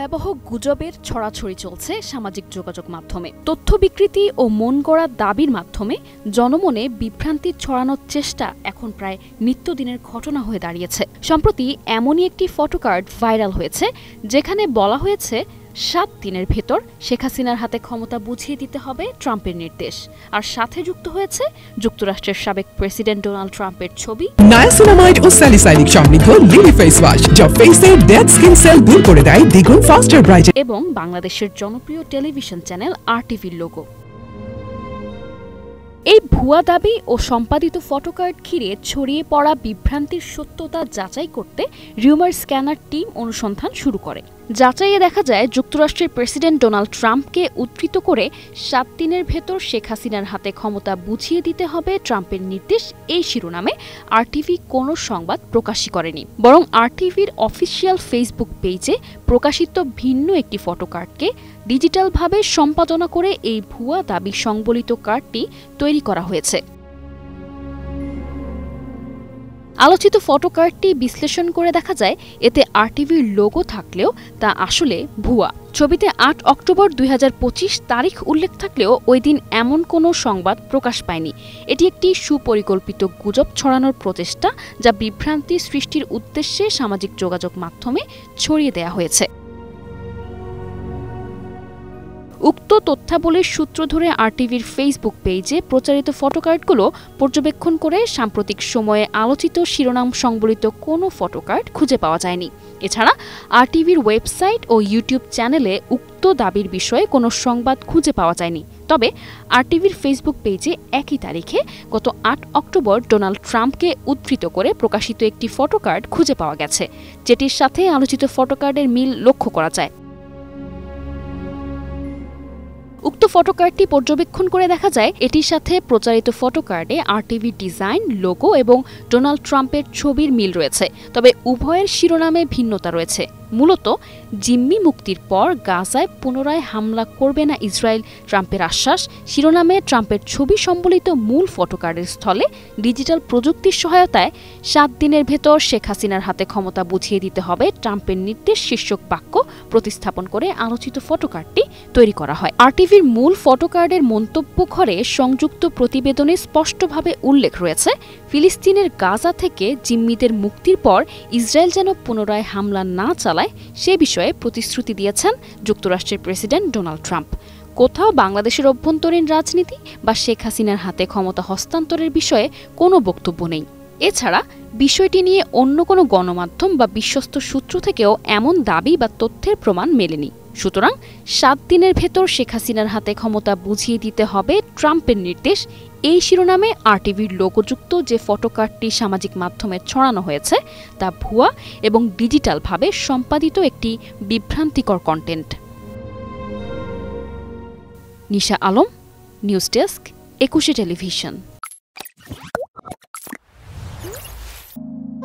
ভয়াবহ গুজবের ছড়াছড়ি চলছে সামাজিক যোগাযোগ মাধ্যমে। তথ্য বিকৃতি ও মন গড়া দাবির মাধ্যমে জনমনে বিভ্রান্তি ছড়ানোর চেষ্টা এখন প্রায় নিত্যদিনের ঘটনা হয়ে দাঁড়িয়েছে। সম্প্রতি এমনই একটি ফটোকার্ড ভাইরাল হয়েছে, যেখানে বলা হয়েছে 7 দিনের ভেতর শেখ হাসিনার হাতে ক্ষমতা বুঝিয়ে দিতে হবে ট্রাম্পের নির্দেশ। আর সাথে যুক্ত হয়েছে যুক্তরাষ্ট্রের সাবেক প্রেসিডেন্ট ডোনাল্ড ট্রাম্পের ছবি। নায়াসিনামাইড ও স্যালিসাইলিক সমৃদ্ধ লিলি ফেস ওয়াশ, যা ফেসের ডেড স্কিন সেল দূর করে দেয় দ্বিগুণ ফাস্টার ব্রাইট। এবং বাংলাদেশের জনপ্রিয় টেলিভিশন চ্যানেল RTVর লোগো। এই ভুয়া দাবি ও সম্পাদিত ফটোকার্ড ঘিরে ছড়িয়ে পড়া বিভ্রান্তির সত্যতা যাচাই করতে রিউমার স্ক্যানার টিম অনুসন্ধান শুরু করে। যাচাইয়ে দেখা যায়, যুক্তরাষ্ট্রের প্রেসিডেন্ট ডোনাল্ড ট্রাম্পকে উদ্ধৃত করে 7 দিনের ভেতর শেখ হাসিনার হাতে ক্ষমতা বুঝিয়ে দিতে হবে ট্রাম্পের নির্দেশ, এই শিরোনামে RTV কোনো সংবাদ প্রকাশই করেনি। বরং RTVর অফিসিয়াল ফেসবুক পেজে প্রকাশিত ভিন্ন একটি ফটোকার্ডকে ডিজিটালভাবে সম্পাদনা করে এই ভুয়া দাবি সংবলিত কার্ডটি তৈরি করা হয়েছে। আলোচিত ফটোকার্ডটি বিশ্লেষণ করে দেখা যায়, এতে RTVর লোগো থাকলেও তা আসলে ভুয়া। ছবিতে 8 অক্টোবর 2025 তারিখ উল্লেখ থাকলেও ওই দিন এমন কোনো সংবাদ প্রকাশ পায়নি। এটি একটি সুপরিকল্পিত গুজব ছড়ানোর প্রচেষ্টা, যা বিভ্রান্তি সৃষ্টির উদ্দেশ্যে সামাজিক যোগাযোগ মাধ্যমে ছড়িয়ে দেওয়া হয়েছে। উক্ত তথ্যাবলীর সূত্র ধরে RTVর ফেসবুক পেজে প্রচারিত ফটোকার্ডগুলো পর্যবেক্ষণ করে সাম্প্রতিক সময়ে আলোচিত শিরোনাম সংবলিত কোনো ফটোকার্ড খুঁজে পাওয়া যায়নি। এছাড়া RTVর ওয়েবসাইট ও ইউটিউব চ্যানেলে উক্ত দাবির বিষয়ে কোনো সংবাদ খুঁজে পাওয়া যায়নি। তবে RTVর ফেসবুক পেজে একই তারিখে গত 8 অক্টোবর ডোনাল্ড ট্রাম্পকে উদ্ধৃত করে প্রকাশিত একটি ফটোকার্ড খুঁজে পাওয়া গেছে, যেটির সাথে আলোচিত ফটোকার্ডের মিল লক্ষ্য করা যায়। উক্ত ফটোকার্ডটি পর্যবেক্ষণ করে দেখা যায়, এটির সাথে প্রচারিত ফটোকার্ডে RTV ডিজাইন, লোগো এবং ডোনাল্ড ট্রাম্পের ছবির মিল রয়েছে। তবে উভয়ের শিরোনামে ভিন্নতা রয়েছে। মূলত জিম্মি মুক্তির পর গাজায় পুনরায় হামলা করবে না ইসরায়েল, ট্রাম্পের আশ্বাস শিরোনামে ট্রাম্পের ছবি সম্বলিত মূল ফটোকার্ডের স্থলে ডিজিটাল প্রযুক্তির সহায়তায় 7 দিনের ভেতর শেখ হাসিনার হাতে ক্ষমতা বুঝিয়ে দিতে হবে ট্রাম্পের নির্দেশ শীর্ষক বাক্য প্রতিস্থাপন করে আলোচিত ফটোকার্ডটি তৈরি করা হয়। RTVর মূল ফটোকার্ডের মন্তব্য ঘরে সংযুক্ত প্রতিবেদনে স্পষ্টভাবে উল্লেখ রয়েছে, ফিলিস্তিনের গাজা থেকে জিম্মিদের মুক্তির পর ইসরায়েল যেন পুনরায় হামলা না চালায় সে বিষয়ে প্রতিশ্রুতি দিয়েছেন যুক্তরাষ্ট্রের প্রেসিডেন্ট ডোনাল্ড ট্রাম্প। কোথাও বাংলাদেশের অভ্যন্তরীণ রাজনীতি বা শেখ হাসিনার হাতে ক্ষমতা হস্তান্তরের বিষয়ে কোনো বক্তব্য নেই। এছাড়া বিষয়টি নিয়ে অন্য কোনো গণমাধ্যম বা বিশ্বস্ত সূত্র থেকেও এমন দাবি বা তথ্যের প্রমাণ মেলেনি। সুতরাং 7 দিনের ভেতর শেখ হাসিনার হাতে ক্ষমতা বুঝিয়ে দিতে হবে ট্রাম্পের নির্দেশ, এই শিরোনামে RTVর লোগোযুক্ত যে ফটোকার্ডটি সামাজিক মাধ্যমে ছড়ানো হয়েছে তা ভুয়া এবং ডিজিটালভাবে সম্পাদিত একটি বিভ্রান্তিকর কন্টেন্ট। নিশা আলম, নিউজ ডেস্ক, 21 টেলিভিশন।